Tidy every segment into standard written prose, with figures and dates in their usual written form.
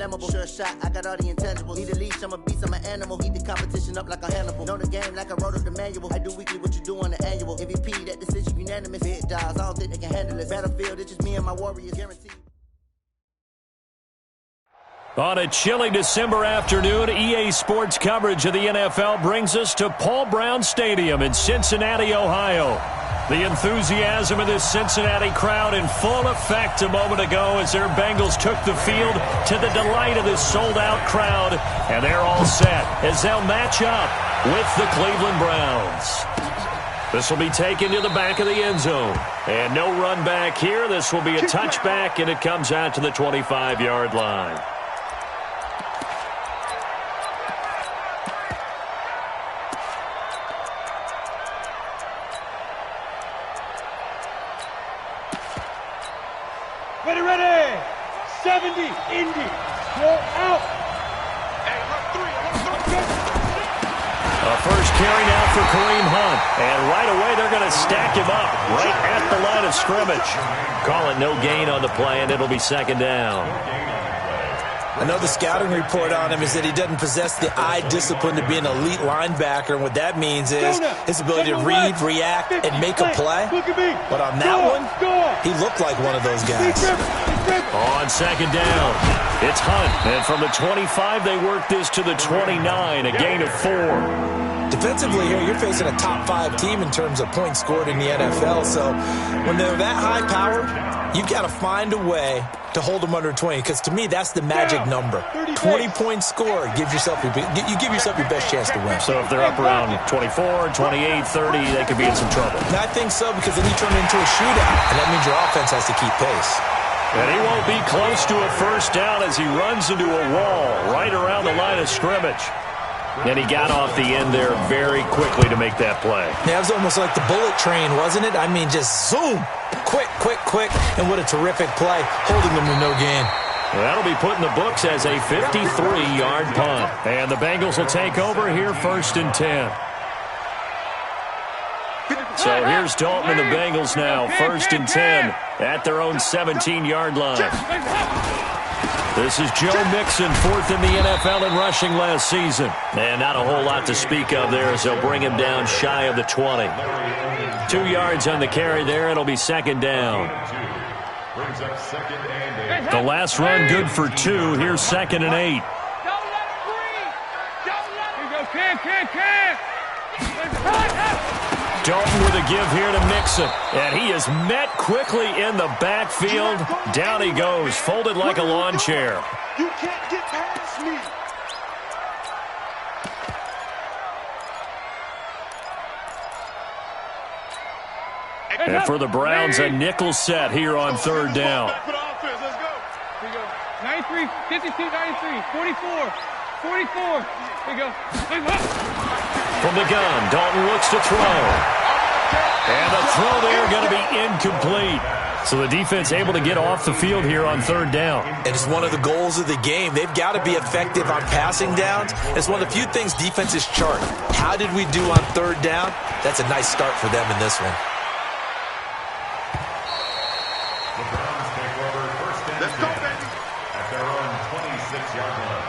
flammable. Sure shot, I got all the intangibles. Need a leash, I'm a beast, I'm an animal. Heat the competition up like a Hannibal. Know the game like I wrote up the manual. I do weekly what you do on the annual. MVP, that decision unanimous. Hit dials, I don't think they can handle it. Battlefield, it's just me and my warriors, guaranteed. On a chilly December afternoon, EA Sports coverage of the NFL brings us to Paul Brown Stadium in Cincinnati, Ohio. The enthusiasm of this Cincinnati crowd in full effect a moment ago as their Bengals took the field to the delight of this sold-out crowd. And they're all set as they'll match up with the Cleveland Browns. This will be taken to the back of the end zone. And no run back here. This will be a touchback, and it comes out to the 25-yard line. Ready. 70, Indy. Go out. A first carry now for Kareem Hunt. And right away, they're going to stack him up right at the line of scrimmage. Call it no gain on the play, and it'll be second down. I know the scouting report on him is that he doesn't possess the eye discipline to be an elite linebacker. And what that means is his ability to read, react, and make a play. But on that one, he looked like one of those guys. On second down, it's Hunt. And from the 25, they work this to the 29, a gain of 4. Defensively here, you're facing a top-5 team in terms of points scored in the NFL. So when they're that high-powered, you've got to find a way to hold them under 20, because to me, that's the magic number. 20 points scored, you give yourself your best chance to win. So if they're up around 24, 28, 30, they could be in some trouble. And I think so, because then you turn it into a shootout, and that means your offense has to keep pace. And he won't be close to a first down as he runs into a wall right around the line of scrimmage. And he got off the end there very quickly to make that play. Yeah, it was almost like the bullet train, wasn't it? I mean, just zoom. Quick. And what a terrific play, holding them to no gain. That'll be put in the books as a 53-yard punt. And the Bengals will take over here first and 10. So here's Dalton and the Bengals now, first and 10 at their own 17-yard line. This is Joe Mixon, fourth in the NFL in rushing last season. And not a whole lot to speak of there as they'll bring him down shy of the 20. 2 yards on the carry there. It'll be second down. The last run good for 2. Here's second and 8. Dalton with a give here to Mixon. And he is met quickly in the backfield. Down he goes, folded like a lawn chair. You can't get past me. And for the Browns, a nickel set here on third down. 93, 52, 93, 44, 44. Here we go. From the gun, Dalton looks to throw. And the throw there going to be incomplete. So the defense able to get off the field here on third down. And it's one of the goals of the game. They've got to be effective on passing downs. It's one of the few things defenses chart. How did we do on third down? That's a nice start for them in this one. Let's go, baby. At their own 26-yard line.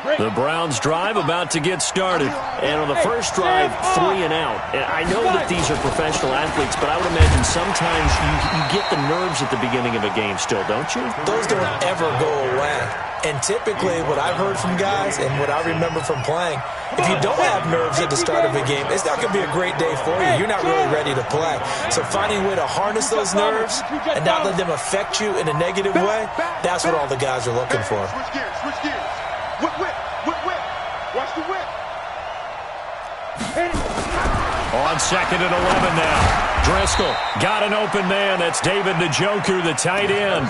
The Browns drive about to get started. And on the first drive, 3 and out. And I know that these are professional athletes, but I would imagine sometimes you get the nerves at the beginning of a game still, don't you? Those don't ever go away. And typically what I've heard from guys and what I remember from playing, if you don't have nerves at the start of a game, it's not going to be a great day for you. You're not really ready to play. So finding a way to harness those nerves and not let them affect you in a negative way, that's what all the guys are looking for. Switch gears, switch gears. Whip. Watch the whip. On second and 11 now. Driscoll got an open man. That's David Njoku, the tight end.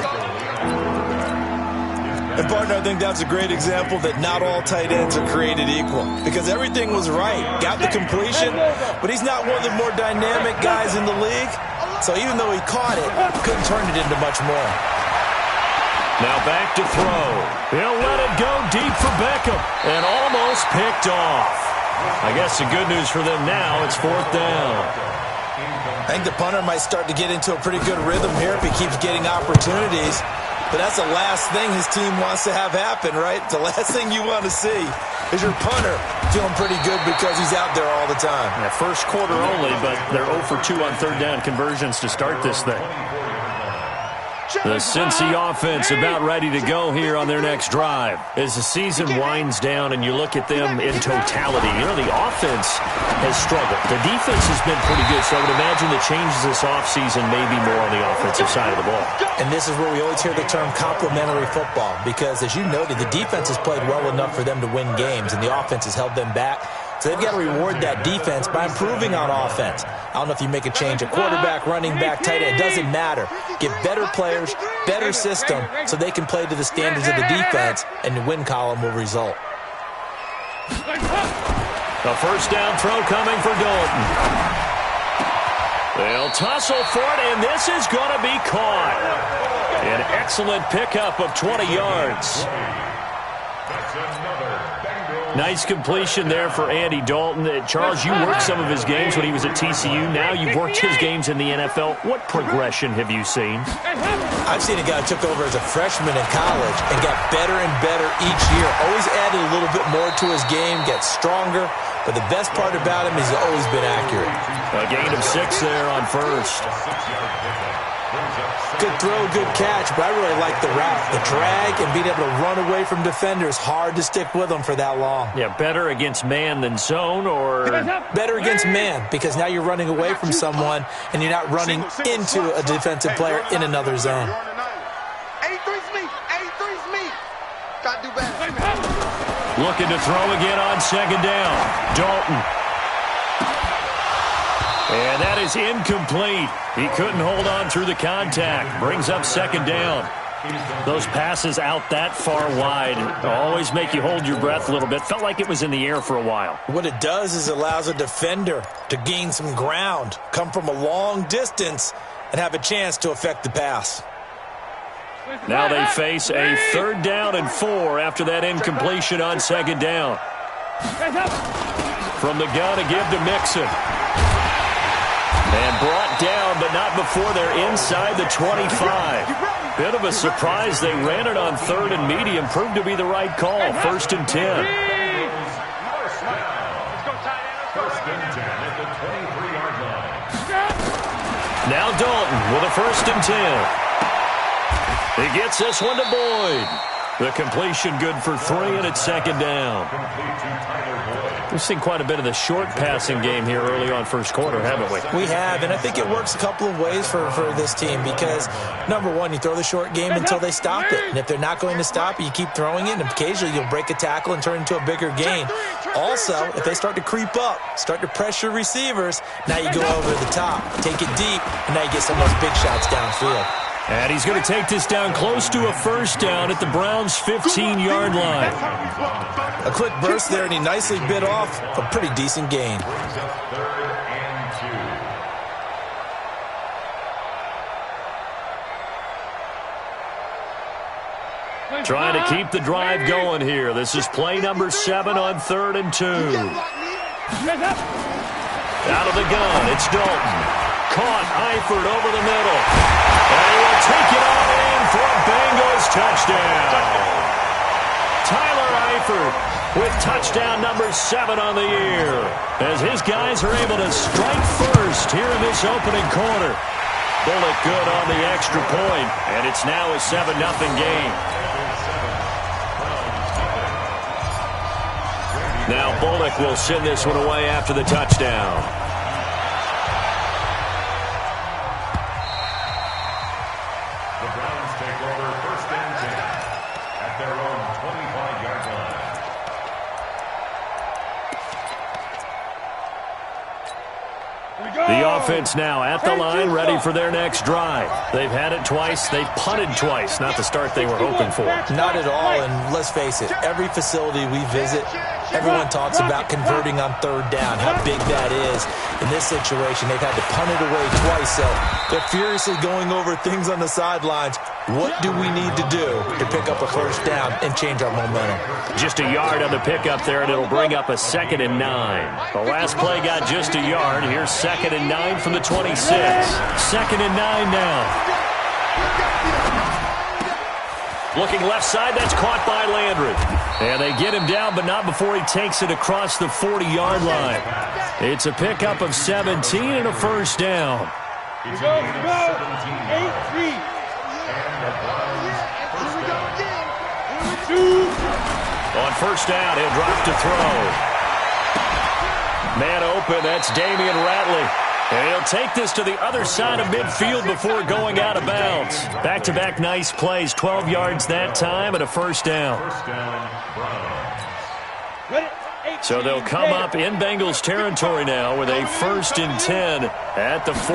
And, partner, I think that's a great example that not all tight ends are created equal. Because everything was right. Got the completion, but he's not one of the more dynamic guys in the league. So even though he caught it, couldn't turn it into much more. Now back to throw. He'll let it go deep for Beckham. And almost picked off. I guess the good news for them now, it's fourth down. I think the punter might start to get into a pretty good rhythm here if he keeps getting opportunities. But that's the last thing his team wants to have happen, right? The last thing you want to see is your punter feeling pretty good because he's out there all the time. Yeah, first quarter only, but they're 0 for 2 on third down conversions to start this thing. The Cincy offense about ready to go here on their next drive. As the season winds down and you look at them in totality, you know, the offense has struggled. The defense has been pretty good, so I would imagine the changes this offseason may be more on the offensive side of the ball. And this is where we always hear the term complementary football because, as you noted, the defense has played well enough for them to win games, and the offense has held them back. So they've got to reward that defense by improving on offense. I don't know if you make a change at quarterback, running back, tight end. It doesn't matter. Get better players, better system, so they can play to the standards of the defense, and the win column will result. A first down throw coming for Dalton. They'll tussle for it, and this is going to be caught. An excellent pickup of 20 yards. Nice completion there for Andy Dalton. Charles, you worked some of his games when he was at TCU. Now you've worked his games in the NFL. What progression have you seen? I've seen a guy who took over as a freshman in college and got better and better each year. Always added a little bit more to his game, gets stronger. But the best part about him is he's always been accurate. A gain of 6 there on first. Good throw, good catch, but I really like the route. The drag and being able to run away from defenders, hard to stick with them for that long. Yeah, better against man than zone, or? Better against man, because now you're running away from someone and you're not running into a defensive player in another zone. 83's me. 83's me. Gotta do better. Looking to throw again on second down. Dalton. And that is incomplete. He couldn't hold on through the contact. Brings up second down. Those passes out that far wide always make you hold your breath a little bit. Felt like it was in the air for a while. What it does is it allows a defender to gain some ground, come from a long distance, and have a chance to affect the pass. Now they face a third down and 4 after that incompletion on second down. From the gun, a give to Mixon. And brought down, but not before they're inside the 25. Bit of a surprise. They ran it on third and medium. Proved to be the right call. First and 10. First and 10 at the 23-yard line. Now Dalton with a first and 10. He gets this one to Boyd. The completion good for 3, and it's second down. We've seen quite a bit of the short passing game here early on first quarter, haven't we? We have, and I think it works a couple of ways for this team because, number one, you throw the short game until they stop it. And if they're not going to stop it, you keep throwing it, and occasionally you'll break a tackle and turn it into a bigger gain. Also, if they start to creep up, start to pressure receivers, now you go over the top, take it deep, and now you get some of those big shots downfield. And he's going to take this down close to a first down at the Browns' 15-yard line. A quick burst there, and he nicely bit off a pretty decent gain. Trying to keep the drive going here. This is play number 7 on 3rd and 2. Out of the gun, it's Dalton. Caught, Eifert over the middle. And he will take it all in for a Bengals touchdown. Tyler Eifert with touchdown number 7 on the year, as his guys are able to strike first here in this opening quarter. Bullock good on the extra point, and it's now a 7-0 game. Now Bullock will send this one away after the touchdown. The offense now at the line, ready for their next drive. They've had it twice. They've punted twice. Not the start they were hoping for. Not at all, and let's face it, every facility we visit, everyone talks about converting on third down, how big that is. In this situation, they've had to punt it away twice, so they're furiously going over things on the sidelines. What do we need to do to pick up a first down and change our momentum? Just a yard on the pickup there, and it'll bring up a 2nd and 9. The last play got just a yard. Here's 2nd and 9 from the 26. 2nd and 9 now. Looking left side, that's caught by Landry. And they get him down, but not before he takes it across the 40-yard line. It's a pickup of 17 and a first down. Go. 8-3. On first down, he'll drop to throw. Man open, that's Damian Ratley. And he'll take this to the other side of midfield before going out of bounds. Back-to-back nice plays, 12 yards that time and a first down. So they'll come up in Bengals territory now with a 1st and 10 at the 46.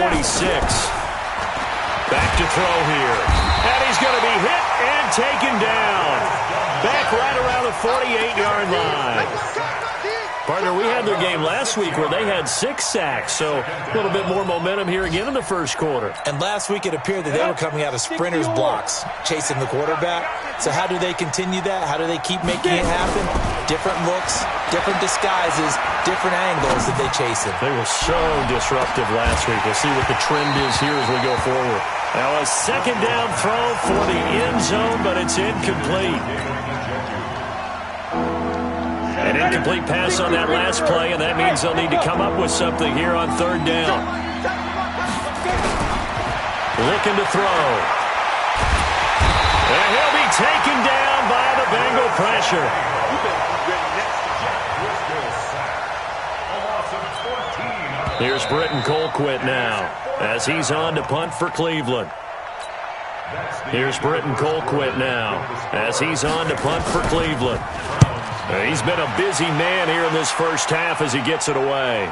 Back to throw here. And he's going to be hit and taken down. Back right around the 48-yard line. Partner, we had their game last week where they had 6 sacks, so a little bit more momentum here again in the first quarter. And last week it appeared that they were coming out of sprinters blocks, chasing the quarterback. So how do they continue that? How do they keep making it happen? Different looks, different disguises, different angles that they chase it. They were so disruptive last week. We'll see what the trend is here as we go forward. Now a second down throw for the end zone, but it's incomplete. An incomplete pass on that last play, and that means they'll need to come up with something here on third down. Looking to throw. And he'll be taken down by the Bengal pressure. Here's Britton Colquitt now as he's on to punt for Cleveland. Here's Britton Colquitt now as he's on to punt for Cleveland. He's been a busy man here in this first half as he gets it away.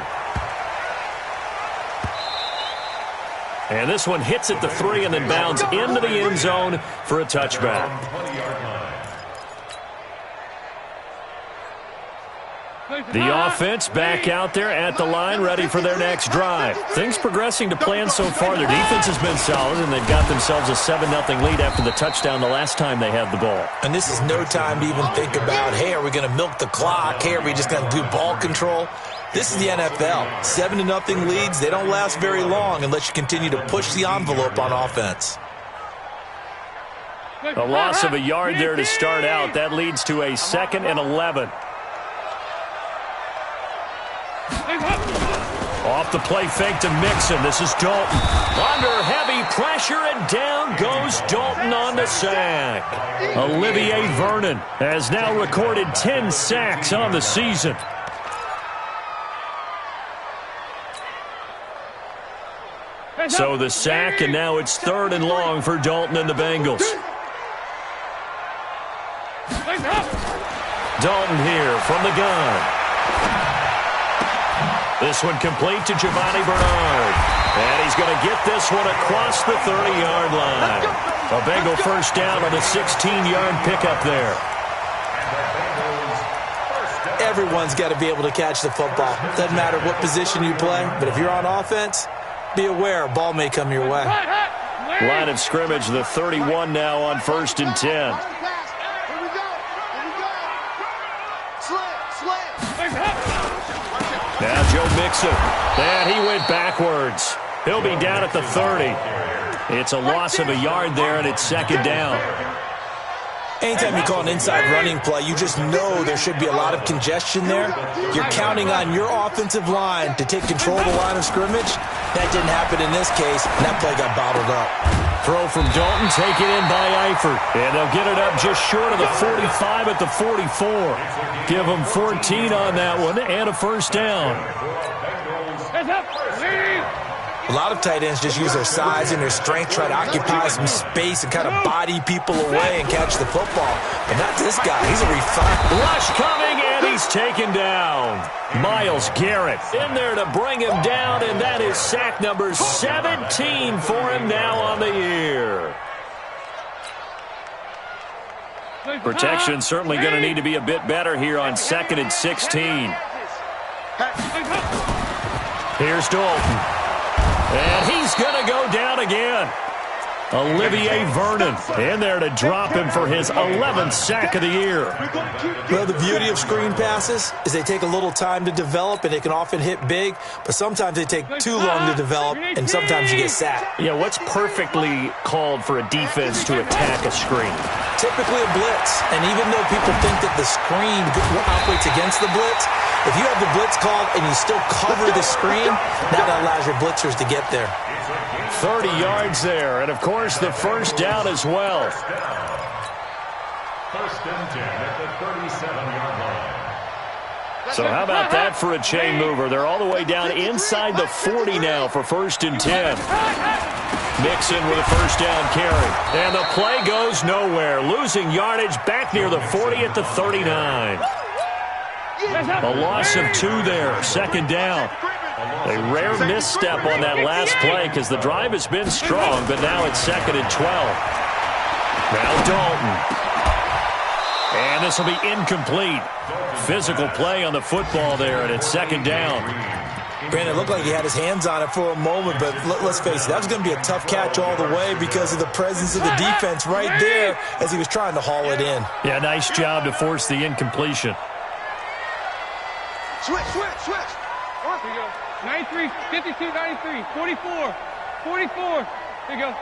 And this one hits at the 3 and then bounds into the end zone for a touchback. The offense back out there at the line, ready for their next drive. Things progressing to plan so far. Their defense has been solid, and they've got themselves a 7-0 lead after the touchdown the last time they had the ball. And this is no time to even think about, hey, are we going to milk the clock? Hey, are we just going to do ball control? This is the NFL. 7-0 leads, they don't last very long unless you continue to push the envelope on offense. A loss of a yard there to start out. That leads to a 2nd and 11. Off the play fake to Mixon. This is Dalton. Under heavy pressure, and down goes Dalton on the sack. Olivier Vernon has now recorded 10 sacks on the season. So the sack, and now it's 3rd and long for Dalton and the Bengals. Dalton here from the gun. This one complete to Giovanni Bernard. And he's going to get this one across the 30-yard line. A Bengal first down on a 16-yard pickup there. Everyone's got to be able to catch the football. Doesn't matter what position you play, but if you're on offense, be aware a ball may come your way. Line of scrimmage, the 31 now on 1st and 10. Now Joe Mixon, and he went backwards. He'll be down at the 30. It's a loss of a yard there, and it's 2nd down. Anytime you call an inside running play, you just know there should be a lot of congestion there. You're counting on your offensive line to take control of the line of scrimmage. That didn't happen in this case, and that play got bottled up. Throw from Dalton, taken in by Eifert. And they'll get it up just short of the 45 at the 44. Give them 14 on that one and a first down. A lot of tight ends just use their size and their strength, try to occupy some space and kind of body people away and catch the football. But not this guy. He's a refined. Rush coming, and he's taken down. Myles Garrett in there to bring him down, and that is sack number 17 for him now on the year. Protection certainly going to need to be a bit better here on 2nd and 16. Here's Dalton. And he's going to go down again. Olivier Vernon in there to drop him for his 11th sack of the year. Well, the beauty of screen passes is they take a little time to develop, and they can often hit big, but sometimes they take too long to develop, and sometimes you get sacked. Yeah, what's perfectly called for a defense to attack a screen? typically a blitz. And even though people think that the screen operates against the blitz, if you have the blitz called and you still cover the screen, that allows your blitzers to get there. 30 yards there, and of course the first down as well. First and 10 at the 37-yard line. So how about that for a chain mover? They're all the way down inside the 40 now for first and 10. Mixon with a first down carry. And the play goes nowhere. Losing yardage back near the 40 at the 39. A loss of 2 there. Second down. A rare misstep on that last play because the drive has been strong, but now it's second and 12. Now Dalton. And this will be incomplete. Physical play on the football there, and it's second down. Brandon, it looked like he had his hands on it for a moment, but let's face it, that was going to be a tough catch all the way because of the presence of the defense right there as he was trying to haul it in. Yeah, nice job to force the incompletion. Switch. 93, 52, 93, 44, 44. There you go.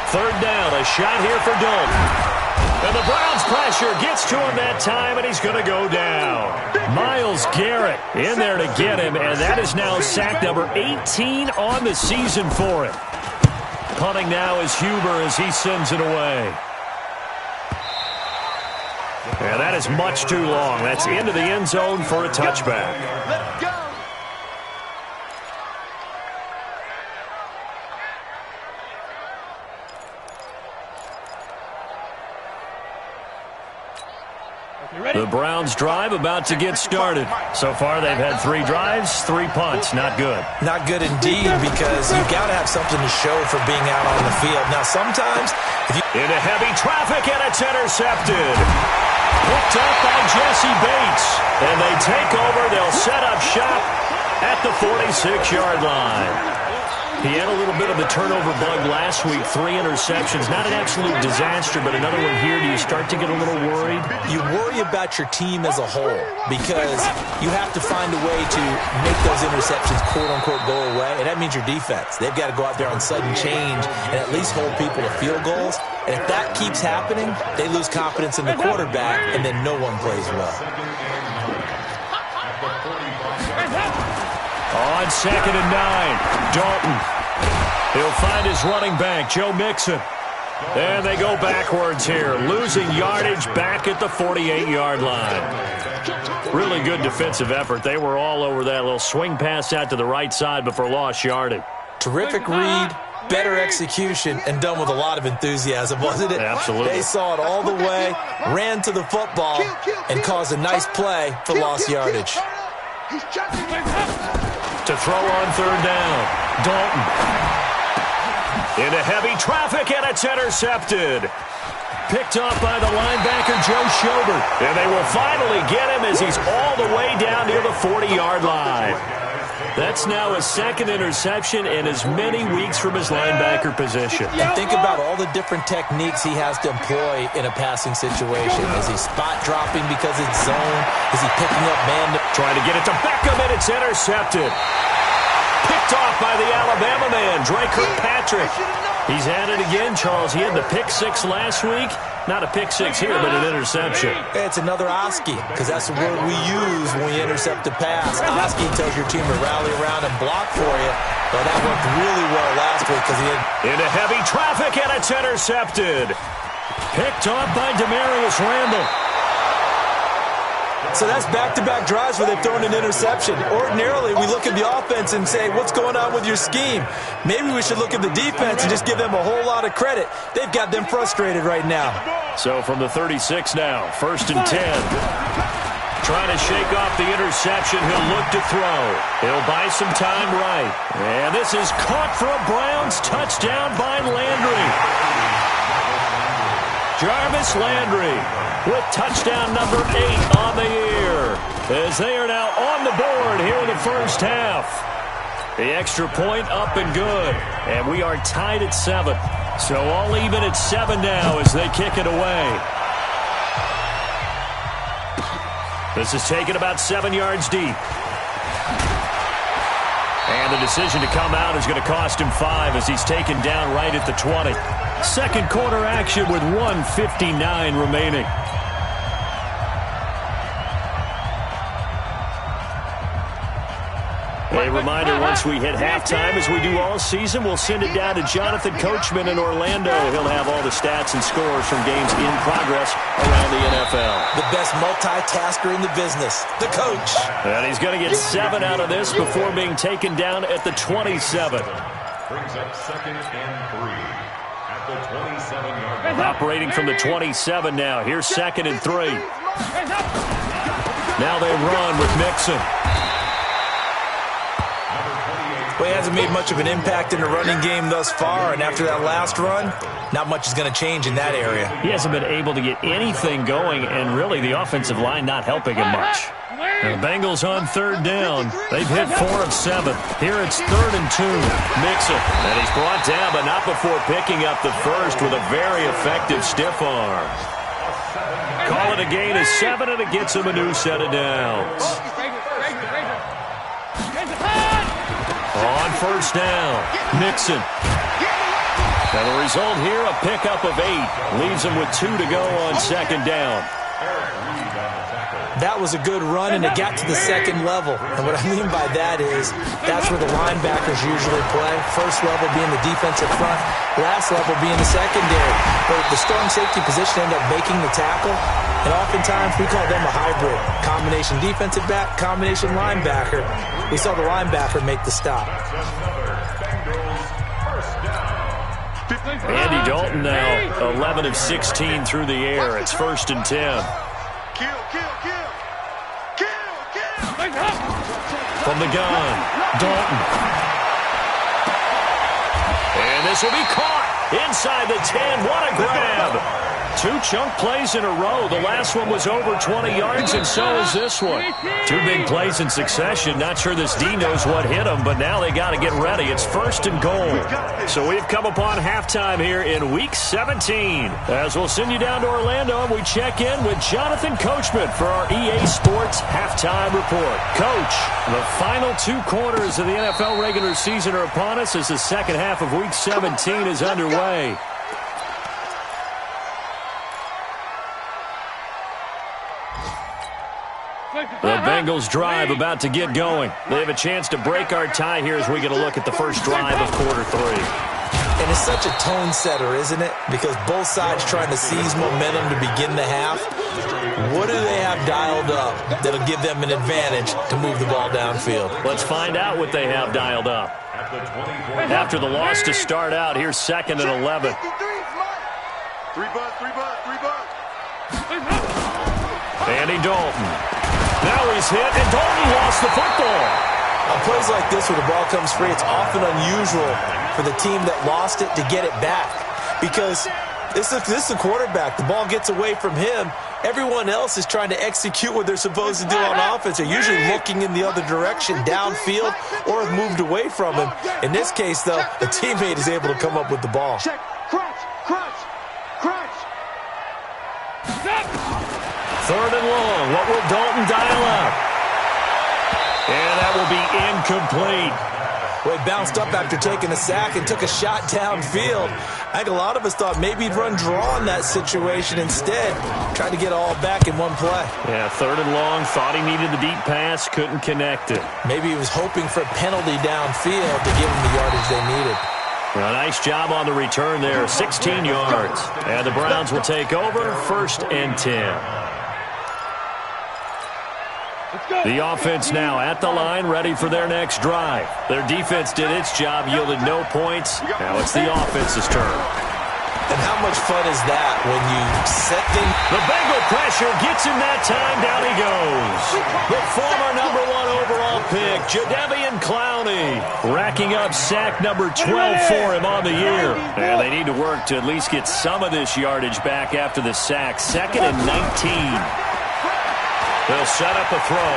Third down, a shot here for Dalton. And the Browns' pressure gets to him that time, and he's going to go down. Myles Garrett in there to get him, and that is now sack number 18 on the season for him. Punting now is Huber as he sends it away. And that is much too long. That's into the end zone for a touchback. Let's go. The Browns' drive about to get started. So far, they've had 3 drives, 3 punts. Not good. Not good indeed, because you've got to have something to show for being out on the field. Now, sometimes, if you... Into heavy traffic, and it's intercepted. Picked up by Jesse Bates. And they take over. They'll set up shop at the 46-yard line. He had a little bit of the turnover bug last week, 3 interceptions. Not an absolute disaster, but another one here. Do you start to get a little worried? You worry about your team as a whole because you have to find a way to make those interceptions, quote-unquote, go away, and that means your defense. They've got to go out there on sudden change and at least hold people to field goals. And if that keeps happening, they lose confidence in the quarterback, and then no one plays well. On second and 9, Dalton. He'll find his running back, Joe Mixon. And they go backwards here, losing yardage back at the 48-yard line. Really good defensive effort. They were all over that little swing pass out to the right side before lost yardage. Terrific read, better execution, and done with a lot of enthusiasm, wasn't it? Absolutely. They saw it all the way, ran to the football, and caused a nice play for lost yardage. To throw on third down, Dalton. Into heavy traffic, and it's intercepted. Picked up by the linebacker, Joe Schobert. And they will finally get him as he's all the way down near the 40-yard line. That's now his second interception in as many weeks from his linebacker position. And think about all the different techniques he has to employ in a passing situation. Is he spot dropping because it's zone? Is he picking up man? Trying to get it to Beckham, and it's intercepted. Picked off by the Alabama man, Dre Kirkpatrick. He's at it again, Charles. He had the pick 6 last week. Not a pick 6 here, but an interception. It's another Oski, because that's the word we use when we intercept a pass. Oski tells your team to rally around and block for you. Well, that worked really well last week because he had... Into heavy traffic, and it's intercepted. Picked off by Demarius Randall. So that's back-to-back drives where they've thrown an interception. Ordinarily, we look at the offense and say, what's going on with your scheme? Maybe we should look at the defense and just give them a whole lot of credit. They've got them frustrated right now. So from the 36 now, first and 10. Trying to shake off the interception. He'll look to throw. He'll buy some time right. And this is caught for a Browns touchdown by Landry. Jarvis Landry with touchdown number 8 on the year, as they are now on the board here in the first half. The extra point up and good, and we are tied at 7. So all even at 7 now as they kick it away. This is taken about 7 yards deep. And the decision to come out is going to cost him 5 as he's taken down right at the 20. Second quarter action with 1:59 remaining. A reminder, once we hit halftime, as we do all season, we'll send it down to Jonathan Coachman in Orlando. He'll have all the stats and scores from games in progress around the NFL. The best multitasker in the business, the coach. And he's going to get 7 out of this before being taken down at the 27. Brings up 2nd and 3 at the 27-yard line. Operating from the 27 now. Here's 2nd and 3. Now they run with Mixon. Well, he hasn't made much of an impact in the running game thus far, and after that last run, not much is going to change in that area. He hasn't been able to get anything going, and really the offensive line not helping him much. And the Bengals on 3rd down. They've hit 4 of 7. Here it's 3rd and 2. Mixon. And he's brought down, but not before picking up the first with a very effective stiff arm. Call it a gain of 7, and it gets him a new set of downs. On 1st down, Mixon. And the result here, a pickup of 8. Leaves him with 2 to go on 2nd down. That was a good run, and it got to the 2nd level. And what I mean by that is that's where the linebackers usually play. First level being the defensive front, last level being the secondary. But the strong safety position ended up making the tackle, and oftentimes we call them a hybrid. Combination defensive back, combination linebacker. We saw the linebacker make the stop. Andy Dalton now 11 of 16 through the air. It's 1st and 10. From the gun, Dalton. And this will be caught inside the 10. What a grab. 2 chunk plays in a row. The last one was over 20 yards, and so is this one. 2 big plays in succession. Not sure this D knows what hit him, but now they got to get ready. It's 1st and goal. So we've come upon halftime here in Week 17. As we'll send you down to Orlando, and we check in with Jonathan Coachman for our EA Sports Halftime Report. Coach, the final 2 quarters of the NFL regular season are upon us as the second half of Week 17 is underway. The Bengals drive about to get going. They have a chance to break our tie here as we get a look at the first drive of quarter 3. And it's such a tone setter, isn't it? Because both sides trying to seize momentum to begin the half. What do they have dialed up that'll give them an advantage to move the ball downfield? Let's find out what they have dialed up. After the loss to start out, here's 2nd and 11. 3 bucks. Andy Dalton. Now he's hit, and Dalton lost the football. On plays like this where the ball comes free, it's often unusual for the team that lost it to get it back. Because this is the quarterback. The ball gets away from him. Everyone else is trying to execute what they're supposed to do on offense. They're usually looking in the other direction, downfield, or have moved away from him. In this case, though, a teammate is able to come up with the ball. Check. Crunch. 3rd and long. What will Dalton dial up? And that will be incomplete. Well, he bounced up after taking a sack and took a shot downfield. I think a lot of us thought maybe he'd run draw in that situation instead. Tried to get it all back in one play. Yeah, 3rd and long. Thought he needed the deep pass. Couldn't connect it. Maybe he was hoping for a penalty downfield to give him the yardage they needed. A nice job on the return there. 16 yards. And the Browns will take over. 1st and 10. The offense now at the line, ready for their next drive. Their defense did its job, yielded no points. Now it's the offense's turn. And how much fun is that when you set things? The Bengal pressure gets him that time. Down he goes. The former number 1 overall pick, Jadeveon Clowney, racking up sack number 12 for him on the year. And they need to work to at least get some of this yardage back after the sack. 2nd and 19. They'll set up a throw.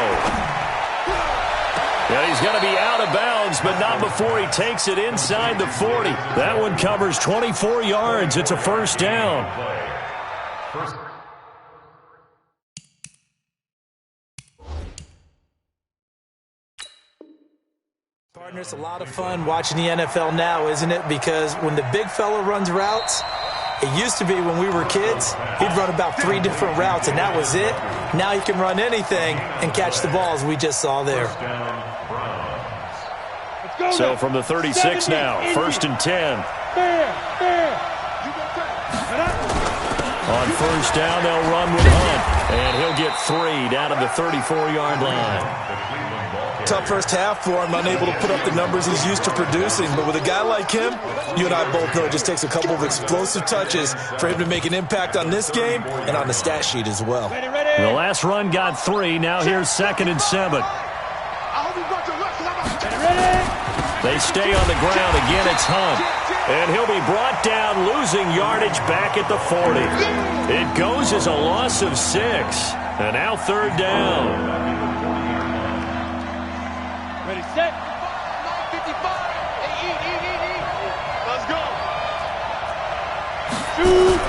And he's going to be out of bounds, but not before he takes it inside the 40. That one covers 24 yards. It's a 1st down. Partner, it's a lot of fun watching the NFL now, isn't it? Because when the big fella runs routes, it used to be when we were kids, he'd run about 3 different routes, and that was it. Now he can run anything and catch the balls we just saw there. So from the 36 now, 1st and 10. On 1st down, they'll run with Hunt, and he'll get 3 down to the 34-yard line. Tough first half for him, unable to put up the numbers he's used to producing. But with a guy like him, you and I both know it just takes a couple of explosive touches for him to make an impact on this game and on the stat sheet as well. The last run got 3. Now here's 2nd and 7. They stay on the ground. Again, it's Hunt. And he'll be brought down, losing yardage back at the 40. It goes as a loss of 6. And now 3rd down. Ready, set. 55. Let's go. Shoot.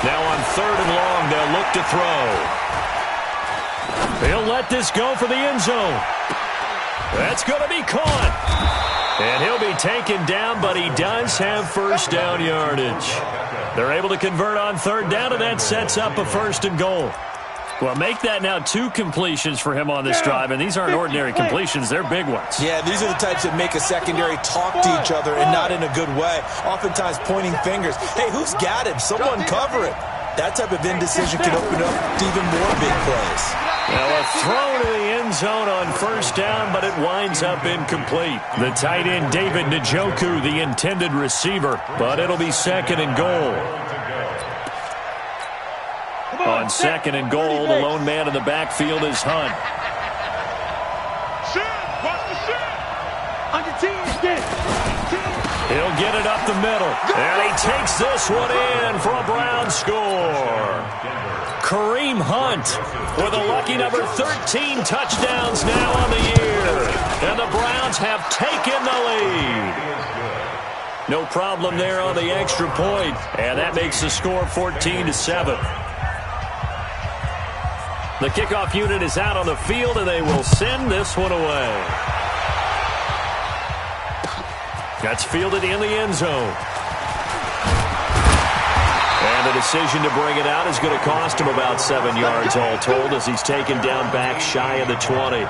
Now on 3rd and long, they'll look to throw. He'll let this go for the end zone. That's going to be caught. And he'll be taken down, but he does have 1st down yardage. They're able to convert on 3rd down, and that sets up a 1st and goal. Well, make that now 2 completions for him on this drive, and these aren't ordinary completions. They're big ones. Yeah, these are the types that make a secondary talk to each other and not in a good way, oftentimes pointing fingers. Hey, who's got him? Someone cover it. That type of indecision can open up to even more big plays. Now a throw to the end zone on 1st down, but it winds up incomplete. The tight end, David Njoku, the intended receiver, but it'll be 2nd and goal. On 2nd and goal, the lone man in the backfield is Hunt. He'll get it up the middle, and he takes this one in for a Brown score. Kareem Hunt with a lucky number 13 touchdowns now on the year. And the Browns have taken the lead. No problem there on the extra point, and that makes the score 14-7. The kickoff unit is out on the field, and they will send this one away. That's fielded in the end zone. And the decision to bring it out is going to cost him about 7 yards all told as he's taken down back shy of the 20.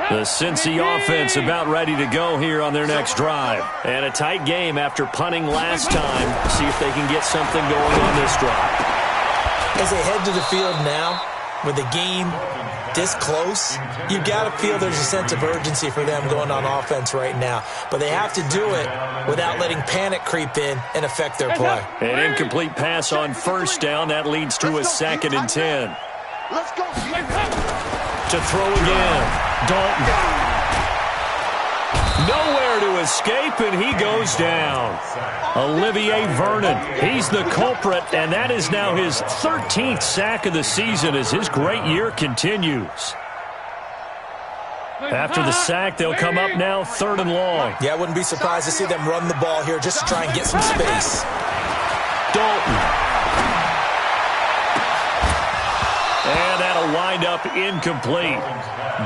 The Cincy offense about ready to go here on their next drive. And a tight game after punting last time. See if they can get something going on this drive. As they head to the field now, with the game this close, you've got to feel there's a sense of urgency for them going on offense right now. But they have to do it without letting panic creep in and affect their play. An incomplete pass on 1st down. That leads to a 2nd and 10. Let's go. To throw again. Dalton. Nowhere to escape, and he goes down. Olivier Vernon, he's the culprit, and that is now his 13th sack of the season as his great year continues. After the sack, they'll come up now 3rd and long. Yeah, I wouldn't be surprised to see them run the ball here just to try and get some space. Dalton. And that'll wind up incomplete.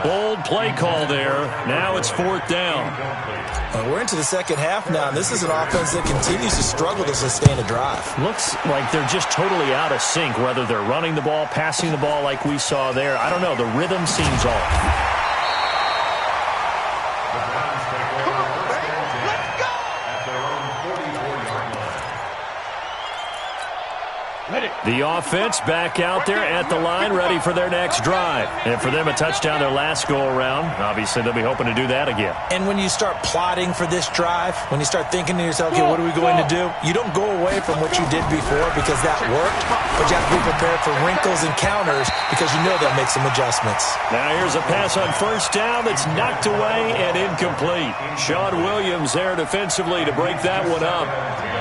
Bold play call there. Now it's 4th down. We're into the second half now, and this is an offense that continues to struggle to sustain a drive. Looks like they're just totally out of sync, whether they're running the ball, passing the ball like we saw there. I don't know. The rhythm seems off. The offense back out there at the line, ready for their next drive. And for them, a touchdown their last go-around. Obviously, they'll be hoping to do that again. And when you start plotting for this drive, when you start thinking to yourself, okay, what are we going to do? You don't go away from what you did before because that worked, but you have to be prepared for wrinkles and counters because you know they'll make some adjustments. Now here's a pass on 1st down that's knocked away and incomplete. Sean Williams there defensively to break that one up.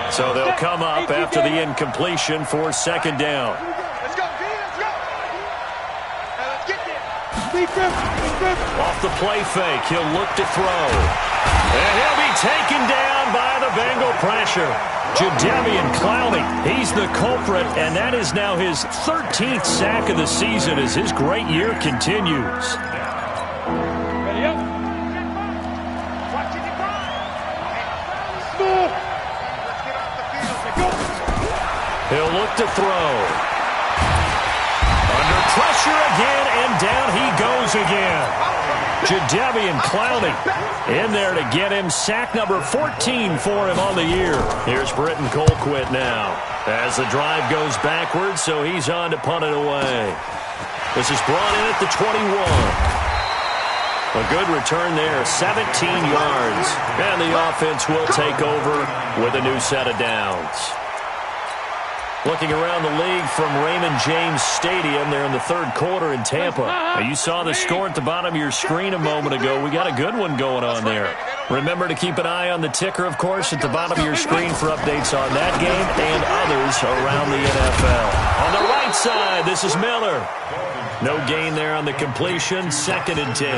So they'll come up after the incompletion for 2nd down. Let's go, D. Let's go. Now let's get there. Off the play fake, he'll look to throw. And he'll be taken down by the Bengal pressure. Jadeveon Clowney, he's the culprit, and that is now his 13th sack of the season as his great year continues. Ready up. He'll look to throw. Under pressure again, and down he goes again. Jadeveon Clowney in there to get him sack number 14 for him on the year. Here's Britton Colquitt now as the drive goes backwards, so he's on to punt it away. This is brought in at the 21. A good return there, 17 yards. And the offense will take over with a new set of downs. Looking around the league from Raymond James Stadium, they're in the third quarter in Tampa. Now, you saw the score at the bottom of your screen a moment ago. We got a good one going on there. Remember to keep an eye on the ticker, of course, at the bottom of your screen for updates on that game and others around the NFL. On the right side, this is Miller. No gain there on the completion, 2nd and 10.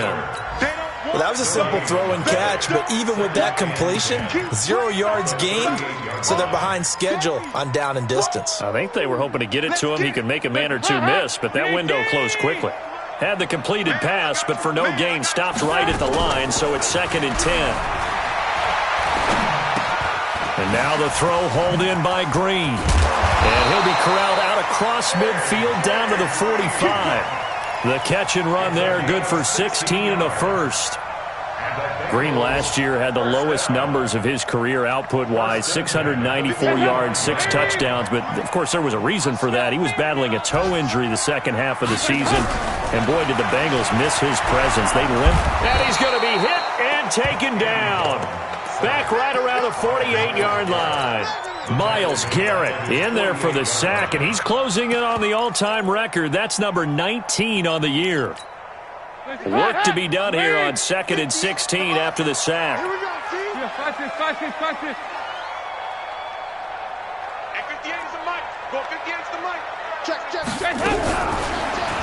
Well, that was a simple throw and catch, but even with that completion, 0 yards gained, so they're behind schedule on down and distance. I think they were hoping to get it to him. He could make a man or two miss, but that window closed quickly. Had the completed pass, but for no gain, stopped right at the line, so it's 2nd and 10. And now the throw hauled in by Green. And he'll be corralled out across midfield down to the 45. The catch and run there, good for 16 and a first. Green last year had the lowest numbers of his career output-wise, 694 yards, 6 touchdowns. But, of course, there was a reason for that. He was battling a toe injury the second half of the season. And, boy, did the Bengals miss his presence. They limped. And he's going to be hit and taken down. Back right around the 48-yard line. Myles Garrett in there for the sack, and he's closing in on the all-time record. That's number 19 on the year. Work to be done here on 2nd and 16 after the sack. Here we go, see? Watch this. Hey, 58 is the mic. Go 58 is the mic. Check.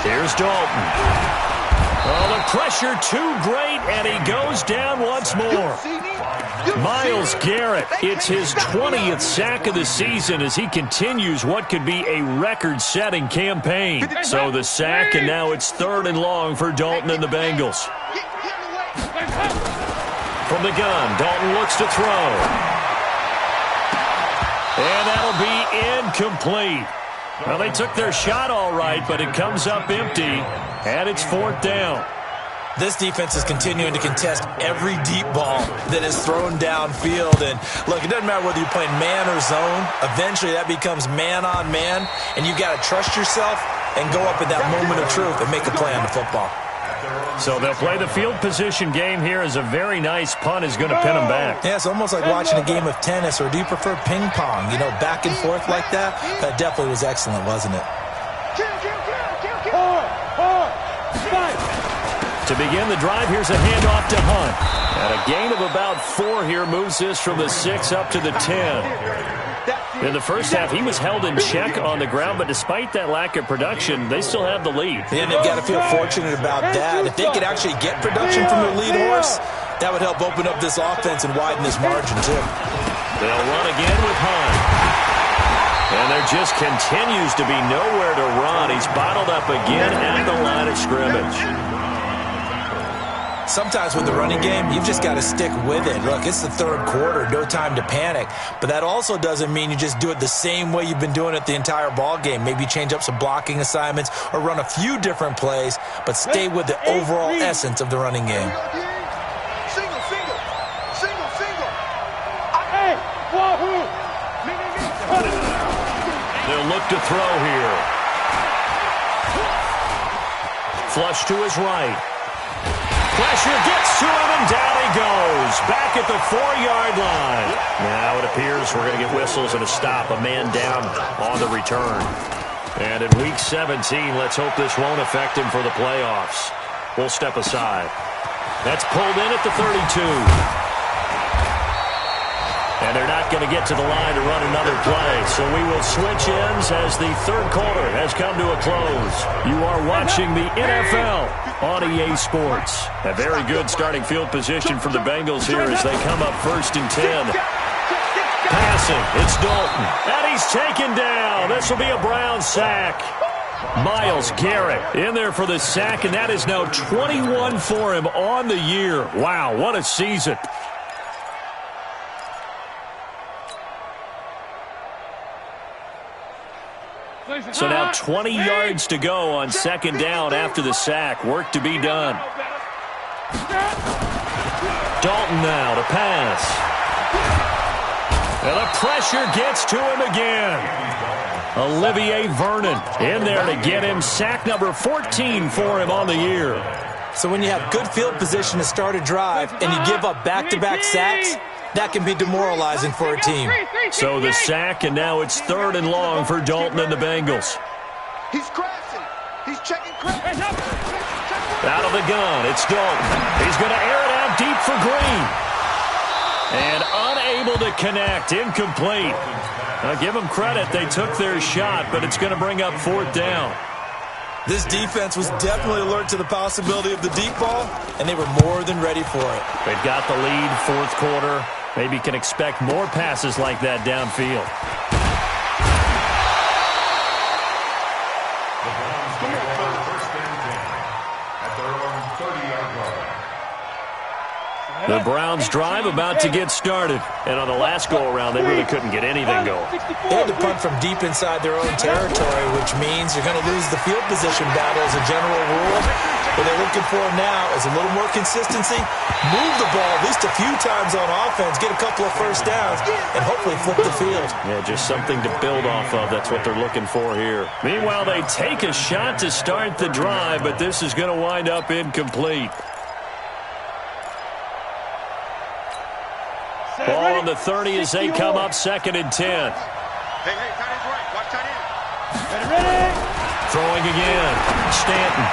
Here's Dalton. Oh, the pressure too great, and he goes down once more. Myles Garrett, it's his 20th sack of the season as he continues what could be a record-setting campaign. So the sack, and now it's 3rd and long for Dalton and the Bengals. From the gun, Dalton looks to throw. And that'll be incomplete. Well, they took their shot all right, but it comes up empty, and it's 4th down. This defense is continuing to contest every deep ball that is thrown downfield. And, look, it doesn't matter whether you're playing man or zone. Eventually, that becomes man-on-man, and you've got to trust yourself and go up at that moment of truth and make a play on the football. So they'll play the field position game here as a very nice punt is going to pin them back. Yeah, it's almost like watching a game of tennis, or do you prefer ping pong? You know, back and forth like that? That definitely was excellent, wasn't it? To begin the drive, here's a handoff to Hunt. And a gain of about 4 here moves this from the 6 up to the 10. In the first half, he was held in check on the ground, but despite that lack of production, they still have the lead. And they've got to feel fortunate about that. If they could actually get production from their lead horse, that would help open up this offense and widen this margin, too. They'll run again with Hunt. And there just continues to be nowhere to run. He's bottled up again at the line of scrimmage. Sometimes with the running game, you've just got to stick with it. Look, it's the 3rd quarter, no time to panic. But that also doesn't mean you just do it the same way you've been doing it the entire ball game. Maybe change up some blocking assignments or run a few different plays, but stay with the overall essence of the running game. Single. They'll look to throw here. Flush to his right. Pressure gets to him, and down he goes. Back at the 4-yard line. Now it appears we're going to get whistles and a stop. A man down on the return. And in Week 17, let's hope this won't affect him for the playoffs. We'll step aside. That's pulled in at the 32. And they're not going to get to the line to run another play. So we will switch ends as the third quarter has come to a close. You are watching the NFL on EA Sports. A very good starting field position for the Bengals here as they come up 1st and 10. Passing, it's Dalton. And he's taken down. This will be a Brown sack. Myles Garrett in there for the sack, and that is now 21 for him on the year. Wow, what a season. So now 20 yards to go on 2nd down after the sack. Work to be done. Dalton now to pass. And the pressure gets to him again. Olivier Vernon in there to get him. Sack number 14 for him on the year. So when you have good field position to start a drive and you give up back-to-back sacks, that can be demoralizing for a team. So the sack, and now it's 3rd and long for Dalton and the Bengals. He's crashing. He's checking crash. Out of the gun, it's Dalton. He's going to air it out deep for Green. And unable to connect, incomplete. Now give them credit, they took their shot, but it's going to bring up 4th down. This defense was definitely alert to the possibility of the deep ball, and they were more than ready for it. They've got the lead, 4th quarter. Maybe can expect more passes like that downfield. The Browns drive about to get started. And on the last go-around, they really couldn't get anything going. They had to punt from deep inside their own territory, which means you're going to lose the field position battle as a general rule. What they're looking for now is a little more consistency, move the ball at least a few times on offense, get a couple of first downs, and hopefully flip the field. Yeah, just something to build off of. That's what they're looking for here. Meanwhile, they take a shot to start the drive, but this is going to wind up incomplete. Ball on the 30 as they come up 2nd and 10. Hey, tight end's right. Watch tight end. Throwing again. Stanton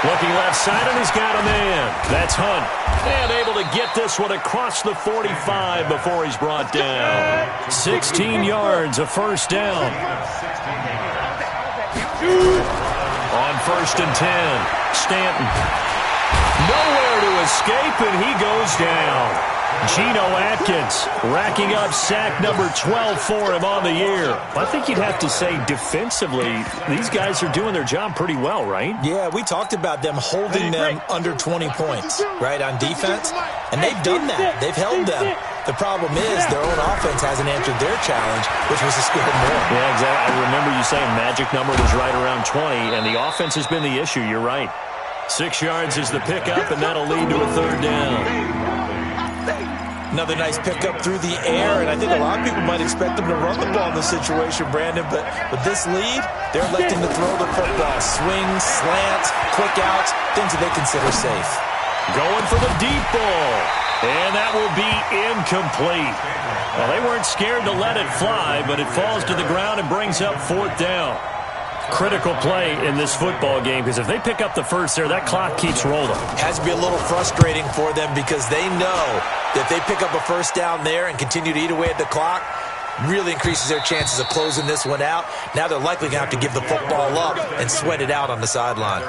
looking left side, and he's got a man. That's Hunt. And able to get this one across the 45 before he's brought down. 16 yards, a first down. On 1st and 10, Stanton. Nowhere to escape, and he goes down. Geno Atkins racking up sack number 12 for him on the year. I think you'd have to say defensively, these guys are doing their job pretty well, right? Yeah, we talked about them holding them under 20 points, right, on defense. And they've done that. They've held them. The problem is their own offense hasn't answered their challenge, which was to score more. Yeah, exactly. I remember you saying magic number was right around 20, and the offense has been the issue. You're right. 6 yards is the pickup, and that'll lead to a 3rd down. Another nice pickup through the air, and I think a lot of people might expect them to run the ball in this situation, Brandon, but with this lead, they're electing to throw the football. Swings, slants, quick outs, things that they consider safe. Going for the deep ball, and that will be incomplete. Well, they weren't scared to let it fly, but it falls to the ground and brings up 4th down. Critical play in this football game, because if they pick up the first there, that clock keeps rolling. It has to be a little frustrating for them because they know that if they pick up a first down there and continue to eat away at the clock, really increases their chances of closing this one out. Now they're likely going to have to give the football up and sweat it out on the sideline.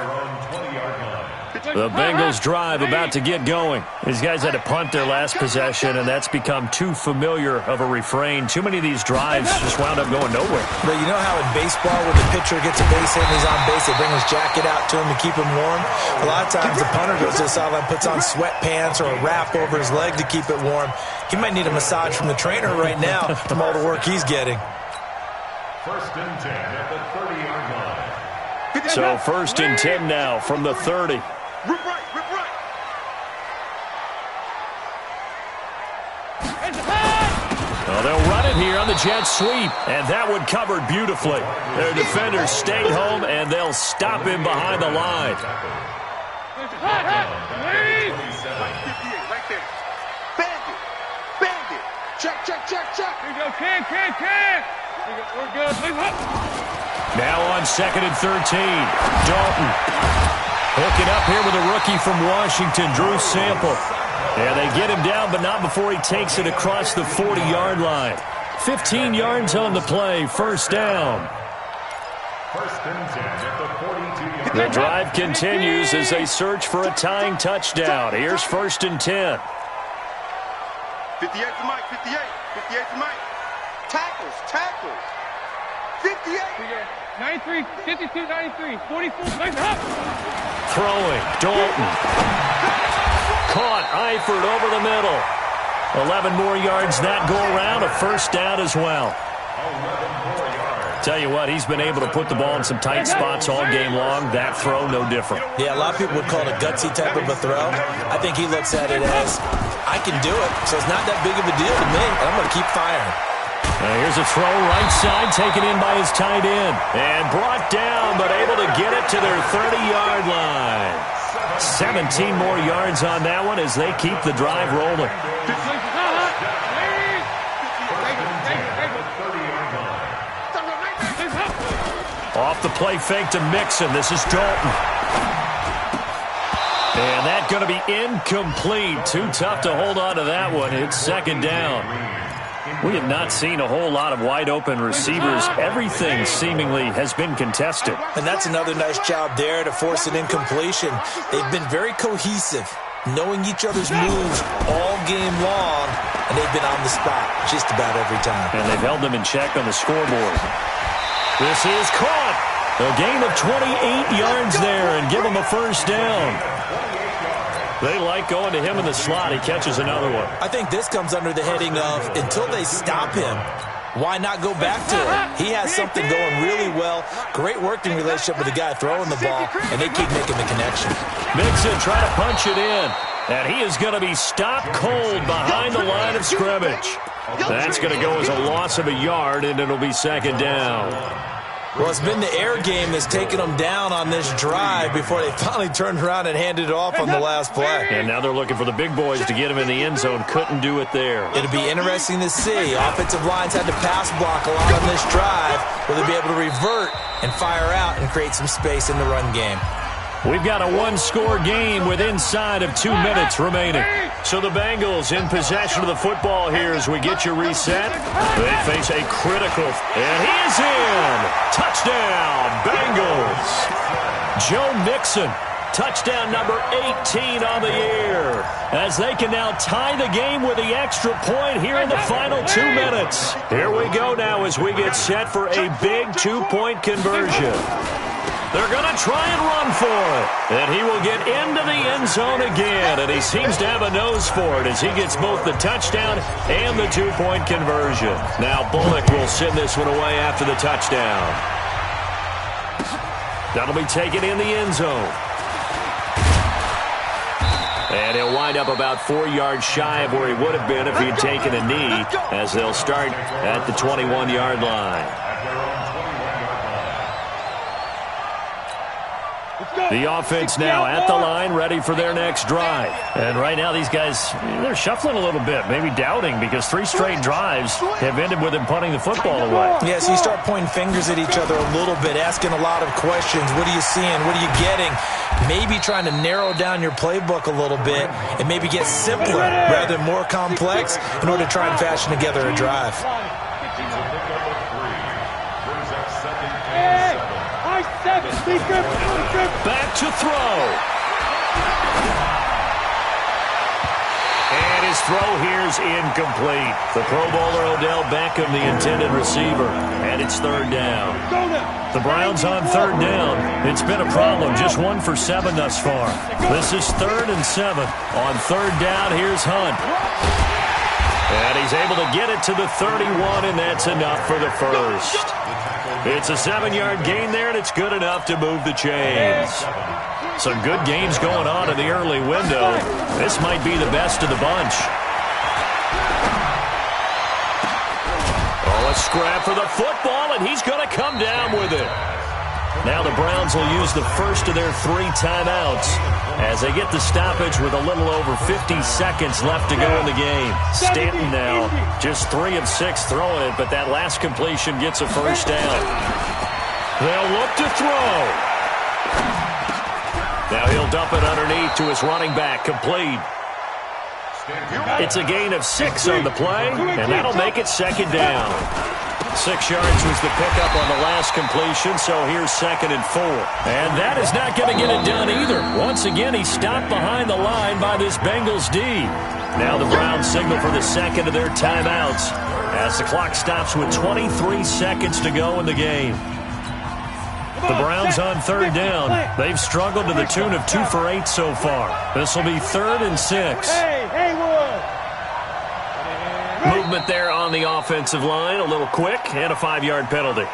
The Bengals drive about to get going. These guys had to punt their last possession, and that's become too familiar of a refrain. Too many of these drives just wound up going nowhere. But you know how in baseball, when the pitcher gets a base hit and he's on base, they bring his jacket out to him to keep him warm? A lot of times the punter goes to the sideline, puts on sweatpants or a wrap over his leg to keep it warm. He might need a massage from the trainer right now from all the work he's getting. 1st and 10 at the 30-yard line. So 1st and 10 now from the 30. Rip right, rip right. Well, they'll run it here on the jet sweep, and that one covered beautifully. Their defenders stayed home, and they'll stop him behind the line. Right there. Bandit. Check. Here you go, can. We're good. Now on 2nd and 13, Dalton hooking up here with a rookie from Washington, Drew Sample. And they get him down, but not before he takes it across the 40-yard line. 15 yards on the play, first down. First and 10 at the 42-yard line. The drive continues as they search for a tying touchdown. Here's first and 10. 58 to Mike, 58. 58 to Mike. Tackles. 58. 93, 52, 93, 44, nice hop. Throwing, Dalton. Caught, Eifert over the middle. 11 more yards that go around, a first down as well. 11 more yards. Tell you what, he's been able to put the ball in some tight spots all game long. That throw, no different. Yeah, a lot of people would call it a gutsy type of a throw. I think he looks at it as, I can do it, so it's not that big of a deal to me, and I'm going to keep firing. Here's a throw right side, taken in by his tight end. And brought down, but able to get it to their 30-yard line. 17 more yards on that one as they keep the drive rolling. Off the play fake to Mixon. This is Dalton. And that's going to be incomplete. Too tough to hold on to that one. It's second down. We have not seen a whole lot of wide-open receivers. Everything seemingly has been contested. And that's another nice job there to force an incompletion. They've been very cohesive, knowing each other's moves all game long, and they've been on the spot just about every time. And they've held them in check on the scoreboard. This is caught. A gain of 28 yards there and give them a first down. They like going to him in the slot. He catches another one. I think this comes under the heading of, until they stop him, why not go back to him? He has something going really well. Great working relationship with the guy throwing the ball, and they keep making the connection. Mixon trying to punch it in, and he is going to be stopped cold behind the line of scrimmage. That's going to go as a loss of a yard, and it'll be second down. Well, it's been the air game that's taken them down on this drive before they finally turned around and handed it off on the last play. And now they're looking for the big boys to get him in the end zone. Couldn't do it there. It'll be interesting to see. Offensive lines had to pass block a lot on this drive. Will they be able to revert and fire out and create some space in the run game? We've got a one-score game with inside of 2 minutes remaining. So the Bengals in possession of the football here as we get you reset. They face a critical, and he is in. Touchdown, Bengals. Joe Mixon, touchdown number 18 on the year, as they can now tie the game with the extra point here in the final 2 minutes. Here we go now as we get set for a big 2-point conversion. They're going to try and run for it. And he will get into the end zone again. And he seems to have a nose for it as he gets both the touchdown and the 2-point conversion. Now Bullock will send this one away after the touchdown. That'll be taken in the end zone. And he'll wind up about 4 yards shy of where he would have been if he had taken a knee, as they'll start at the 21-yard line. The offense now at the line, ready for their next drive. And right now these guys, they're shuffling a little bit, maybe doubting, because 3 straight drives have ended with them punting the football away. Yeah, so you start pointing fingers at each other a little bit, asking a lot of questions. What are you seeing? What are you getting? Maybe trying to narrow down your playbook a little bit and maybe get simpler rather than more complex in order to try and fashion together a drive. Back to throw. And his throw here's incomplete. The Pro Bowler Odell Beckham, the intended receiver. And it's third down. The Browns on third down. It's been a problem. Just 1 for 7 thus far. This is 3rd and 7. On third down, here's Hunt. And he's able to get it to the 31, and that's enough for the first. It's a 7-yard gain there, and it's good enough to move the chains. Some good games going on in the early window. This might be the best of the bunch. Oh, a scrap for the football, and he's going to come down with it. Now the Browns will use the first of their 3 timeouts as they get the stoppage with a little over 50 seconds left to go in the game. Stanton now just 3 of 6 throwing it, but that last completion gets a first down. They'll look to throw. Now he'll dump it underneath to his running back, complete. It's a gain of 6 on the play, and that'll make it second down. 6 yards was the pickup on the last completion, so here's 2nd and 4. And that is not going to get it done either. Once again, he stopped behind the line by this Bengals D. Now the Browns signal for the second of their timeouts as the clock stops with 23 seconds to go in the game. The Browns on 3rd down. They've struggled to the tune of 2 for 8 so far. This will be 3rd and 6. Movement there on the offensive line, a little quick, and a 5-yard penalty.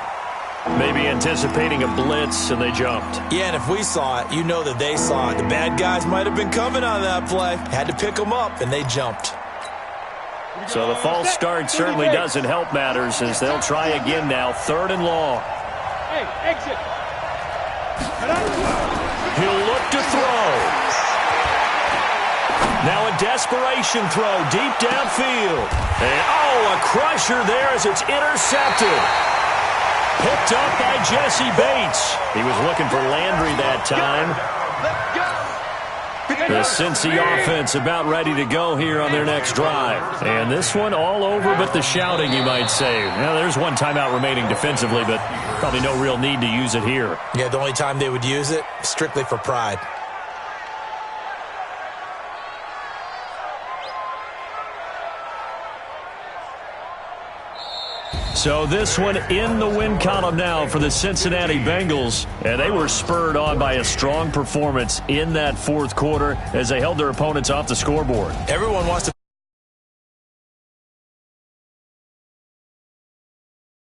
Maybe anticipating a blitz, and they jumped. Yeah, and if we saw it, you know that they saw it. The bad guys might have been coming on that play. Had to pick them up, and they jumped. So the false start certainly doesn't help matters as they'll try again now, 3rd and long. Hey, exit. He'll look to throw. Now a desperation throw deep downfield. And, a crusher there as it's intercepted. Picked up by Jesse Bates. He was looking for Landry that time. The Cincy offense about ready to go here on their next drive. And this one all over but the shouting, you might say. Now, there's one timeout remaining defensively, but probably no real need to use it here. Yeah, the only time they would use it, strictly for pride. So this one in the win column now for the Cincinnati Bengals. And they were spurred on by a strong performance in that 4th quarter as they held their opponents off the scoreboard. Everyone wants to